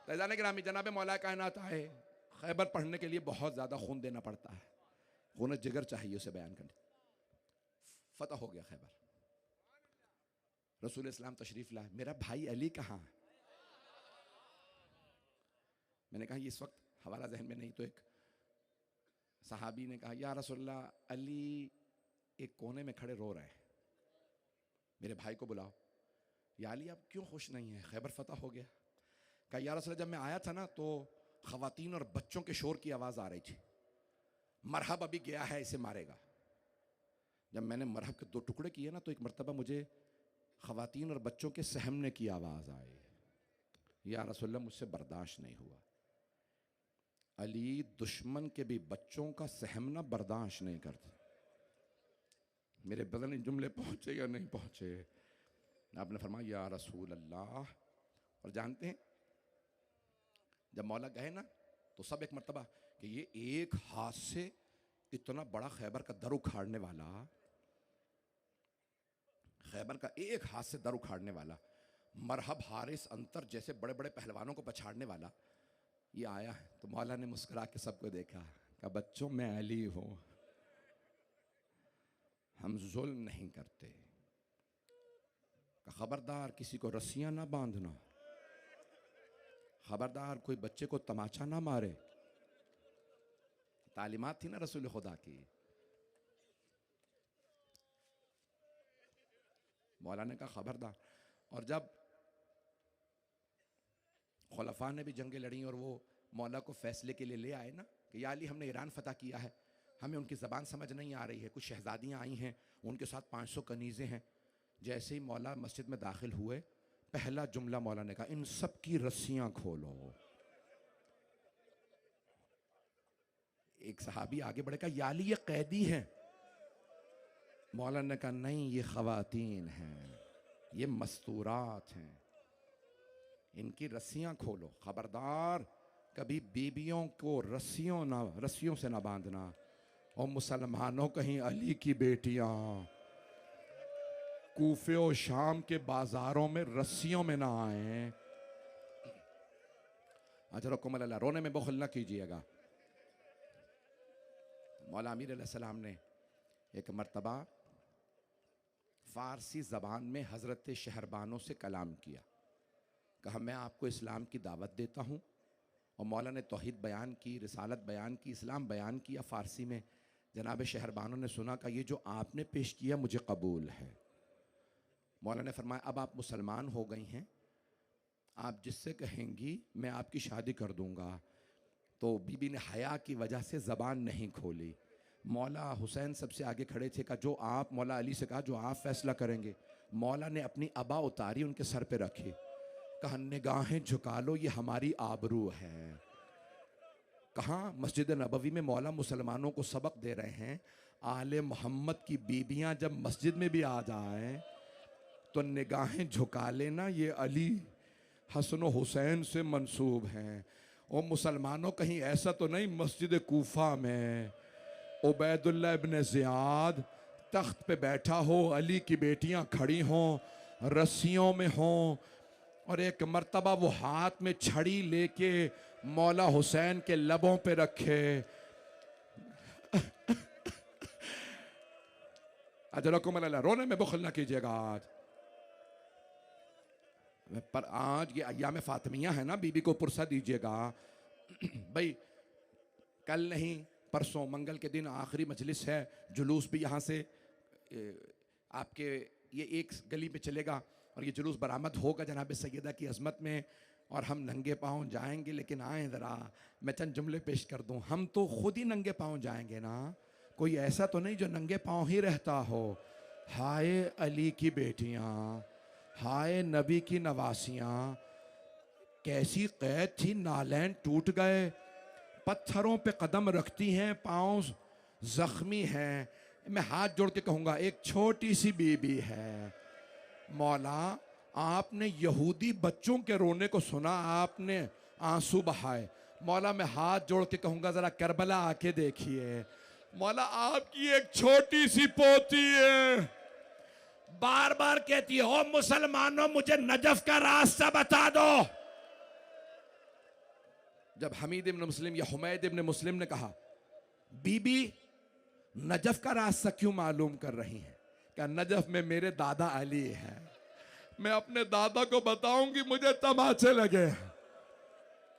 जाने गिरामी जनाब मौला कायनात आए, खैबर पढ़ने के लिए बहुत ज्यादा खून देना पड़ता है, खून जिगर चाहिए उसे बयान करने। फतह हो गया खैबर, रसूल इस्लाम तशरीफ लाए, मेरा भाई अली कहाँ है? मैंने कहा इस वक्त हवाला जहन में नहीं, तो एक सहाबी ने कहा या रसूलल्लाह अली एक कोने में खड़े रो रहे हैं, मेरे भाई को बुलाओ। या अली आप क्यों खुश नहीं है, खैबर फतह हो गया। कहा या रसूलल्लाह जब मैं आया था ना तो खवातीन और बच्चों के शोर की आवाज आ रही थी, मरहब अभी गया है इसे मारेगा। जब मैंने मरहब के 2 टुकड़े किए ना तो एक मरतबा मुझे खवातीन और बच्चों के सहमने की आवाज आई, या रसूलल्लाह मुझसे बर्दाश्त नहीं हुआ। अली दुश्मन के भी बच्चों का सहमना बर्दाश्त नहीं करते। मेरे बदन इन जुमले पहुंचे या नहीं पहुंचे, आपने फरमाया या रसूल अल्लाह। और जानते हैं जब मौला गए ना तो सब एक मर्तबा कि ये एक हाथ से इतना बड़ा खैबर का दर उखाड़ने वाला, खैबर का एक हाथ से दर उखाड़ने वाला, मरहब हारिस अंतर जैसे बड़े बड़े पहलवानों को पछाड़ने वाला ये आया है। तो मौला ने मुस्कुरा के सबको देखा, कहा बच्चों मैं अली हूं, हम जुल्म नहीं करते। खबरदार किसी को रस्सियां ना बांधना, खबरदार कोई बच्चे को तमाचा ना मारे। तालीमात थी ना रसूल खुदा की। मौला ने कहा खबरदार। और जब खुलफा ने भी जंगें लड़ी और वो मौला को फैसले के लिए ले आए ना कि या अली हमने ईरान फतह किया है, हमें उनकी ज़बान समझ नहीं आ रही है, कुछ शहजादियाँ आई हैं, उनके साथ 500 कनीज़ें हैं। जैसे ही मौला मस्जिद में दाखिल हुए, पहला जुमला मौला ने कहा इन सब की रस्सियाँ खोलो। एक सहाबी आगे बढ़े कहा या अली ये कैदी हैं। मौला ने कहा नहीं ये खवातीन हैं, ये मस्तूरात हैं, इनकी रस्सियाँ खोलो। खबरदार कभी बीबियों को रस्सियों से ना बांधना। और मुसलमानों कहीं अली की बेटियां कूफे और शाम के बाजारों में रस्सियों में ना आए। अच्छा रकुम अल्लाह, रोने में बखल ना कीजिएगा। मौला अमीर अलैहिस्सलाम ने एक मर्तबा फारसी ज़बान में हज़रत शहरबानों से कलाम किया, कहा मैं आपको इस्लाम की दावत देता हूँ। और मौला ने तौहीद बयान की, रिसालत बयान की, इस्लाम बयान किया फ़ारसी में। जनाब शहरबानों ने सुना कि ये जो आपने पेश किया मुझे कबूल है। मौला ने फरमाया अब आप मुसलमान हो गई हैं, आप जिससे कहेंगी मैं आपकी शादी कर दूंगा। तो बीबी ने हया की वजह से ज़बान नहीं खोली। मौला हुसैन सबसे आगे खड़े थे, कहा जो आप, मौला अली से कहा जो आप फैसला करेंगे। मौला ने अपनी अबा उतारी, उनके सर पे रखी, कहा निगाहें झुका लो ये हमारी आबरू है। कहाँ? मस्जिद नबवी में मौला मुसलमानों को सबक दे रहे हैं, आले मोहम्मद की बीबियां जब मस्जिद में भी आ जाए तो निगाहें झुका लेना, ये अली हसन हुसैन से मंसूब हैं। और मुसलमानों कहीं ऐसा तो नहीं मस्जिद कूफा में उबैदुल्लाह इब्न ज़ियाद तख्त पे बैठा हो, अली की बेटियां खड़ी हों, रस्सियों में हों, और एक मर्तबा वो हाथ में छड़ी लेके मौला हुसैन के लबों पे रखे। अजरकुम अल्लाह, रोने में बुखल ना कीजिएगा आज। पर आज ये अय्याम फातिमिया है ना, बीबी को पुरसा दीजिएगा भाई। कल नहीं परसों मंगल के दिन आखिरी मजलिस है, जुलूस भी यहाँ से आपके ये एक गली में चलेगा और ये जुलूस बरामद होगा जनाब सैयदा की अजमत में, और हम नंगे पाँव जाएंगे। लेकिन आए ज़रा मैं चंद जुमले पेश कर दूं, हम तो खुद ही नंगे पाँव जाएंगे ना, कोई ऐसा तो नहीं जो नंगे पाँव ही रहता हो। हाय अली की बेटियाँ, हाय नबी की नवासियाँ, कैसी कैद थी, नालैन टूट गए, पत्थरों पे कदम रखती हैं, पाँव जख्मी हैं। मैं हाथ जोड़ के कहूँगा एक छोटी सी बीबी है, मौला आपने यहूदी बच्चों के रोने को सुना, आपने आंसू बहाए। मौला मैं हाथ जोड़ के कहूँगा ज़रा करबला आके देखिए, मौला आपकी एक छोटी सी पोती है, बार बार कहती है ओ मुसलमानों मुझे नजफ का रास्ता बता दो। जब हमीद इब्न मुस्लिम या हुमैद इब्न मुस्लिम ने कहा बीबी नजफ का रास्ता क्यों मालूम कर रही हैं, क्या नजफ में मेरे दादा अली हैं, मैं अपने दादा को बताऊंगी मुझे तमाचे लगे,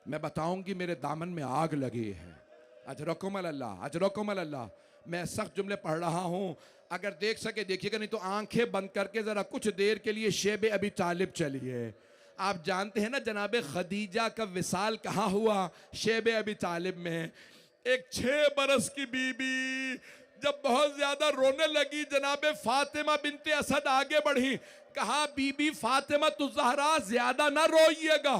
मैं बताऊंगी मेरे दामन में आग लगी है। अजरकुम अल्लाह, अजरकुम अल्लाह। मैं सख्त जुमले पढ़ रहा हूं, अगर देख सके देखिएगा, नहीं तो आंखें बंद करके जरा कुछ देर के लिए शेब अबी तालिब चलिए। आप जानते हैं ना जनाब खदीजा का विसाल कहाँ हुआ, शेब अबी तालिब में। एक 6 बरस की बीबी जब बहुत ज्यादा रोने लगी, जनाब फातिमा बिनते असद आगे बढ़ी, कहा बीबी फातिमा तु ज़हरा ज्यादा ना रोइएगा,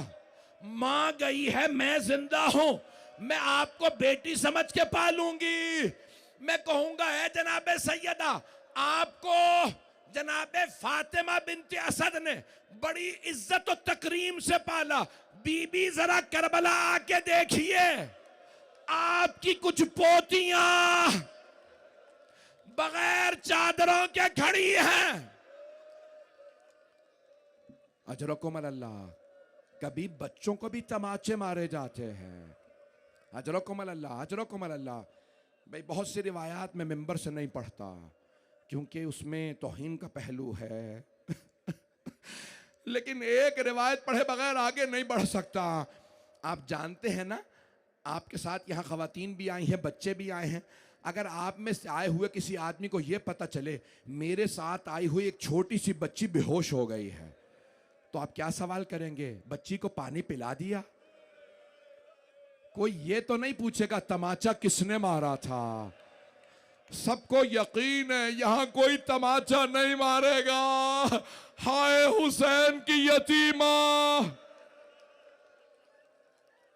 मां गई है मैं जिंदा हूं, मैं आपको बेटी समझ के पालूंगी। मैं कहूंगा है जनाबे सैयदा, आपको जनाबे फातिमा बिनते असद ने बड़ी इज्जत और तकरीम से पाला। बीबी जरा करबला आके देखिए, आपकी कुछ पोतियां बगैर चादरों के खड़ी हैं। अजरकुम अल्लाह, कभी बच्चों को भी तमाचे मारे जाते हैं। अजरकुम अल्लाह, अजरकुम अल्लाह। भाई बहुत सी रिवायात में मिंबर से नहीं पढ़ता क्योंकि उसमें तौहीन का पहलू है लेकिन एक रिवायत पढ़े बगैर आगे नहीं बढ़ सकता। आप जानते हैं ना, आपके साथ यहाँ खवातीन भी आई हैं, बच्चे भी आए हैं। अगर आप में से आए हुए किसी आदमी को यह पता चले मेरे साथ आई हुई एक छोटी सी बच्ची बेहोश हो गई है, तो आप क्या सवाल करेंगे? बच्ची को पानी पिला दिया? कोई ये तो नहीं पूछेगा तमाचा किसने मारा था। सबको यकीन है यहां कोई तमाचा नहीं मारेगा। हाय हुसैन की यतीमा,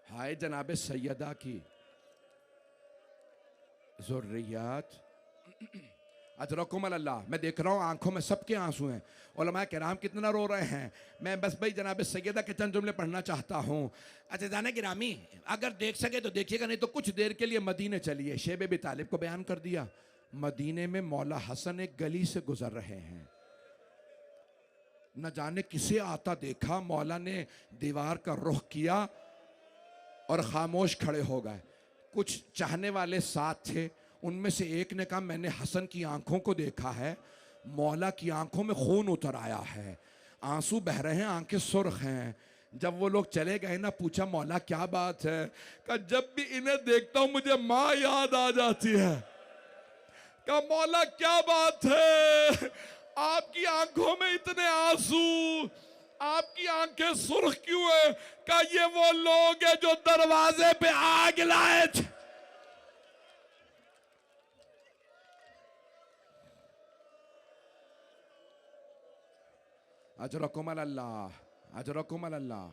हाय जनाबे सैयदा की ज़ुर्रियत। अजरकुम अल्लाह। मैं देख रहा हूँ आंखों में सबके आंसू हैं, उलमा किराम कितना रो रहे हैं। मैं बस भाई जनाब सैयदा के चंद जुमले पढ़ना चाहता हूँ। अच्छा जाने गिरामी, अगर देख सके तो देखिएगा, नहीं तो कुछ देर के लिए मदीने चलिए। शेब अबी तालिब को बयान कर दिया, मदीने में मौला हसन एक गली से गुजर रहे हैं, न जाने किसे आता देखा, मौला ने दीवार का रुख किया और खामोश खड़े हो गए। कुछ चाहने वाले साथ थे, उनमें से एक ने कहा मैंने हसन की आंखों को देखा है, मौला की आंखों में खून उतर आया है, आंसू बह रहे हैं, आंखें सुर्ख हैं। जब वो लोग चले गए ना, पूछा मौला क्या बात है? कहा जब भी इन्हें देखता हूं मुझे माँ याद आ जाती है। कहा मौला क्या बात है, आपकी आंखों में इतने आंसू, आपकी आंखें सुर्ख क्यों है? कहा ये वो लोग हैं जो दरवाजे पे आग लाए थे। अजरकुम अल्लाह, अजरकुम अल्लाह।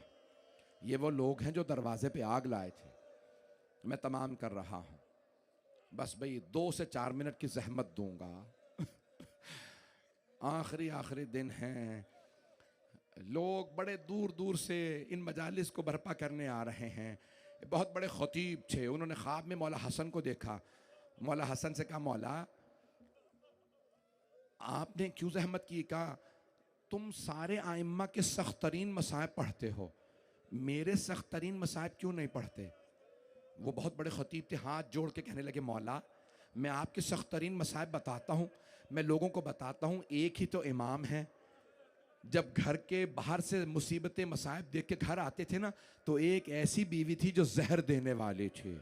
ये वो लोग हैं जो दरवाजे पे आग लाए थे। मैं तमाम कर रहा हूं, बस भाई 2 से 4 मिनट की जहमत दूंगा आखिरी दिन हैं, लोग बड़े दूर दूर से इन मजालिस को बर्पा करने आ रहे हैं। बहुत बड़े खतीब थे, उन्होंने ख्वाब में मौला हसन को देखा। मौला हसन से कहा मौला आपने क्यों जहमत की? कहा तुम सारे आइम्मा के सख्त तरीन मसाइब पढ़ते हो, मेरे सख्त तरीन मसाइब क्यों नहीं पढ़ते? वो बहुत बड़े खतीब थे, हाथ जोड़ के कहने लगे, मौला मैं आपके सख्त तरीन मसाइब बताता हूँ, मैं लोगों को बताता हूँ, एक ही तो इमाम है। जब घर के बाहर से मुसीबतें मसाइब देख के घर आते थे ना, तो एक ऐसी बीवी थी जो जहर देने वाली थी,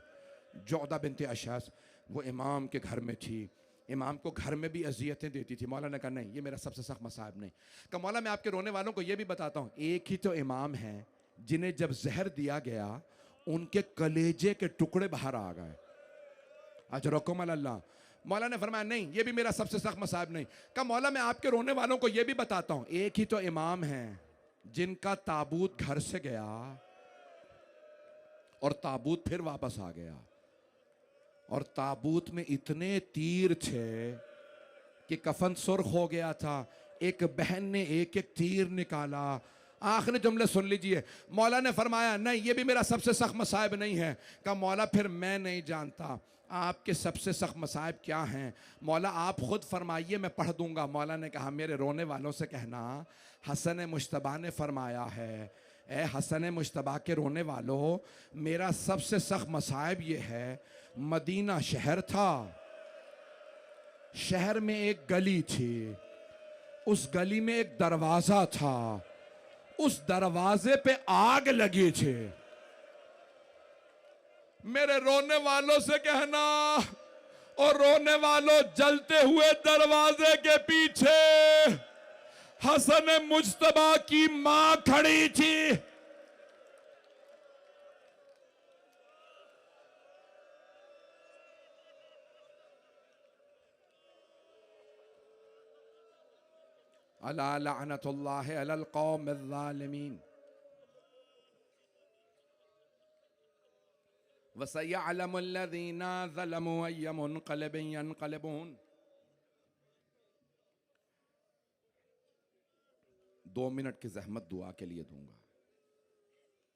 जौदा बिनते अशास, वो इमाम के घर में थी। इमाम को घर में भी अजियतें देती थी। मौला ने कहा नहीं, ये मेरा सबसे सख्त मसाइब नहीं। कहा मौला मैं आपके रोने वालों को ये भी बताता हूँ, एक ही तो इमाम है जिन्हें जब जहर दिया गया उनके कलेजे के टुकड़े बाहर आ गए। अजरकुम अल्लाह। मौला ने फरमाया नहीं, ये भी मेरा सबसे सख्त मसाइब नहीं। कहा मौला मैं आपके रोने वालों को ये भी बताता हूँ, एक ही तो इमाम है जिनका ताबूत घर से गया और ताबूत फिर वापस आ गया, और ताबूत में इतने तीर थे कि कफन सुर्ख हो गया था। एक बहन ने एक एक तीर निकाला। आखिरी जुमले सुन लीजिए, मौला ने फरमाया नहीं, ये भी मेरा सबसे सख्त मसाइब नहीं है। कहा मौला फिर मैं नहीं जानता आपके सबसे सख्त मसाइब क्या हैं। मौला आप खुद फरमाइए, मैं पढ़ दूंगा। मौला ने कहा मेरे रोने वालों से कहना, हसन मुश्तबा ने फरमाया है, ए हसन मुश्तबा के रोने वालों, मेरा सबसे सख्त मसाइब ये है, मदीना शहर था, शहर में एक गली थी, उस गली में एक दरवाजा था, उस दरवाजे पे आग लगी थी। मेरे रोने वालों से कहना, और रोने वालों जलते हुए दरवाजे के पीछे हसन मुज्तबा की मां खड़ी थी। अला लअनतुल्लाहि अलल कौमिज़ ज़ालिमीन वसयअलमुल लज़ीना ज़लमू अय्य मुनक़लिबिन यनक़लिबून। 2 मिनट की जहमत दुआ के लिए दूंगा,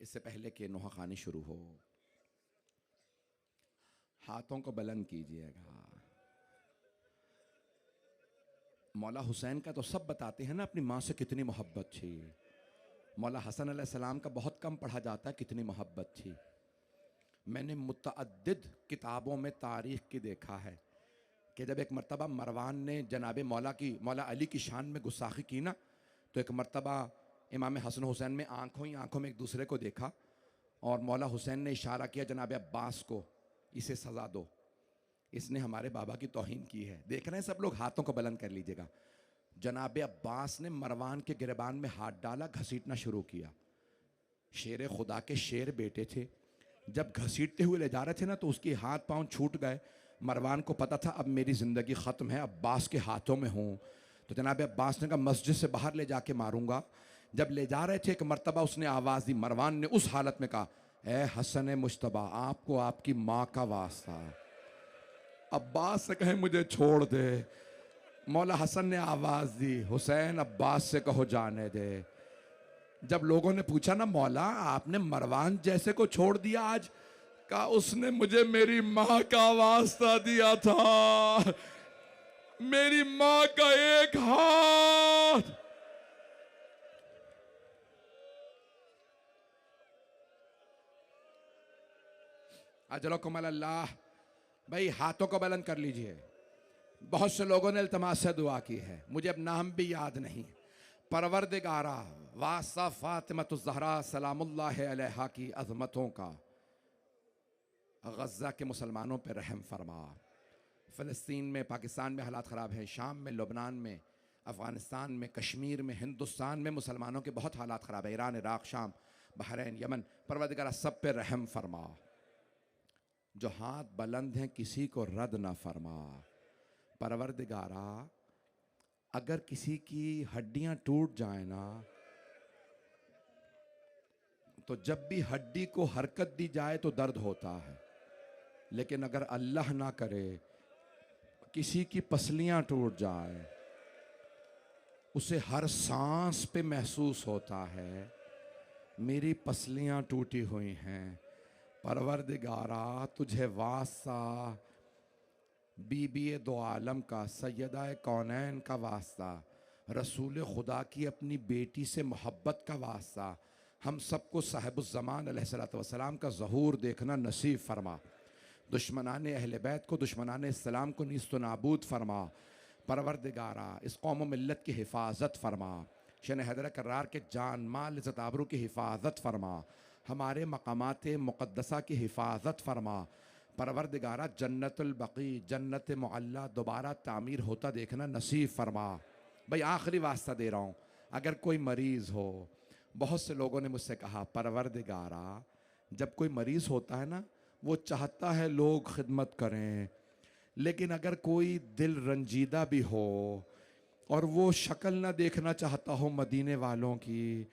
इससे पहले कि नोहा खानी शुरू हो। हाथों को बुलंद कीजिएगा। मौला हुसैन का तो सब बताते हैं ना अपनी माँ से कितनी मोहब्बत थी। मौला हसन अलैहिस्सलाम का बहुत कम पढ़ा जाता है कितनी मोहब्बत थी। मैंने मुतअद्दिद किताबों में तारीख़ की देखा है कि जब एक मर्तबा मरवान ने जनाब मौला अली की शान में गुस्ताखी की ना, तो एक मर्तबा इमाम हसन हुसैन में आंखों ही आंखों में एक दूसरे को देखा, और मौला हुसैन ने इशारा किया जनाब अब्बास को, इसे सज़ा दो, इसने हमारे बाबा की तौहीन की है। देख रहे हैं सब लोग, हाथों को बुलंद कर लीजिएगा। जनाब अब्बास ने मरवान के गिरबान में हाथ डाला, घसीटना शुरू किया। शेर खुदा के शेर बेटे थे, जब घसीटते हुए ले जा रहे थे ना, तो उसके हाथ पांव छूट गए। मरवान को पता था अब मेरी ज़िंदगी ख़त्म है, अब्बास के हाथों में हूँ। तो जनाब अब्बास ने कहा मस्जिद से बाहर ले जाके मारूंगा। जब ले जा रहे थे, एक मर्तबा उसने आवाज़ दी, मरवान ने उस हालत में कहा, ए हसन मुश्तबा, आपको आपकी माँ का वास्ता। अब्बास से कहे मुझे छोड़ दे। मौला हसन ने आवाज़ दी, हुसैन अब्बास से कहो जाने दे। जब लोगों ने पूछा ना, मौला आपने मरवान जैसे को छोड़ दिया आज, कहा उसने मुझे मेरी माँ का वास्ता दिया था, मेरी माँ का एक हाथ। अजरकुम अल्लाह। भाई हाथों को बुलंद कर लीजिए। बहुत से लोगों ने इल्तमास से दुआ की है, मुझे अब नाम भी याद नहीं। परवरदिगारा वासा फातिमतुज़ ज़हरा सलामुल्लाह अलैहा की अज़मतों का गज़ा के मुसलमानों पर रहम फरमा। फ़लस्तीन में, पाकिस्तान में हालात ख़राब हैं, शाम में, लबनान में, अफ़गानिस्तान में, कश्मीर में, हिंदुस्तान में मुसलमानों के बहुत हालात ख़राब है, ईरान, इराक़, शाम, बहरीन, यमन। परवरदिगारा सब पे रहम फरमा। जो हाथ बुलंद हैं किसी को रद्द ना फरमा। परवरदिगारा अगर किसी की हड्डियां टूट जाए ना, तो जब भी हड्डी को हरकत दी जाए तो दर्द होता है, लेकिन अगर अल्लाह ना करे किसी की पसलियां टूट जाए, उसे हर सांस पे महसूस होता है मेरी पसलियां टूटी हुई हैं। परवरदिगारा तुझे वास्ता, बीबी दो आलम का, सैयदा कौनैन का वास्ता, रसूल खुदा की अपनी बेटी से मोहब्बत का वास्ता, हम सबको साहिबुज़्ज़मान अलैहिस्सलाम का ज़हूर देखना नसीब फरमा। दुश्मनान अहले बैत को, दुश्मनान इस्लाम को नीस्त नाबूद फरमा। परवरदिगारा इस कौम मिल्लत की हिफाजत फरमा। शन हैदर करार के जान माल इज़्ज़त आबरू की हिफाजत फरमा। हमारे मकामात मुक़द्दसा की हिफाजत फरमा। परवरदिगारा जन्नतुल बक़ी, जन्नत मुअल्ला दोबारा तामीर होता देखना नसीब फरमा। भाई आखिरी वास्ता दे रहा हूँ, अगर कोई मरीज़ हो, बहुत से लोगों ने मुझसे कहा परवरदिगारा जब कोई मरीज़ होता है ना, वो चाहता है लोग खिदमत करें, लेकिन अगर कोई दिल रंजीदा भी हो और वो शक्ल ना देखना चाहता हो मदीने वालों की,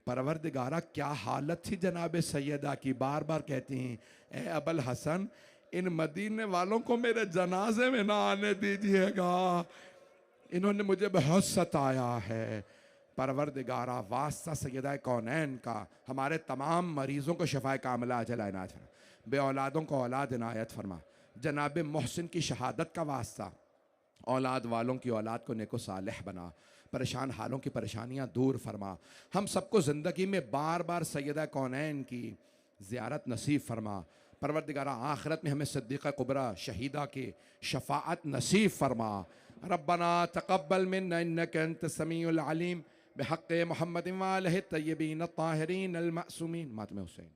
परवरदिगारा क्या हालत थी जनाब सैयदा की, बार बार कहती हैं ए अबल हसन इन मदीने वालों को मेरे जनाजे में ना आने दीजिएगा, इन्होंने मुझे बहुत सताया है। परवरदिगारा वास्ता सैयदा कौनैन का हमारे तमाम मरीज़ों को शफ़ाए कामिला अजल इनायत फरमा, बे औलादों को औलाद इनायत फरमा। जनाब मोहसिन की शहादत का वास्ता, औलाद वालों की औलाद को नेको सालेह बना, परेशान हालों की परेशानियां दूर फरमा। हम सबको ज़िंदगी में बार बार सैयदा कौनैन की ज़ियारत नसीब फरमा। परवरदिगारा आखिरत में हमें सिद्दीक़ा कुबरा शहीदा की शफ़ाअत नसीब फरमा। रब्बना तक़ब्बल मिन्ना इन्नका अंतस समीउल अलीम बिहक़्क़ि मुहम्मदिन व आलिहि तय्यबीन अत्ताहिरीन अल मासूमीन। मातम हुसैन।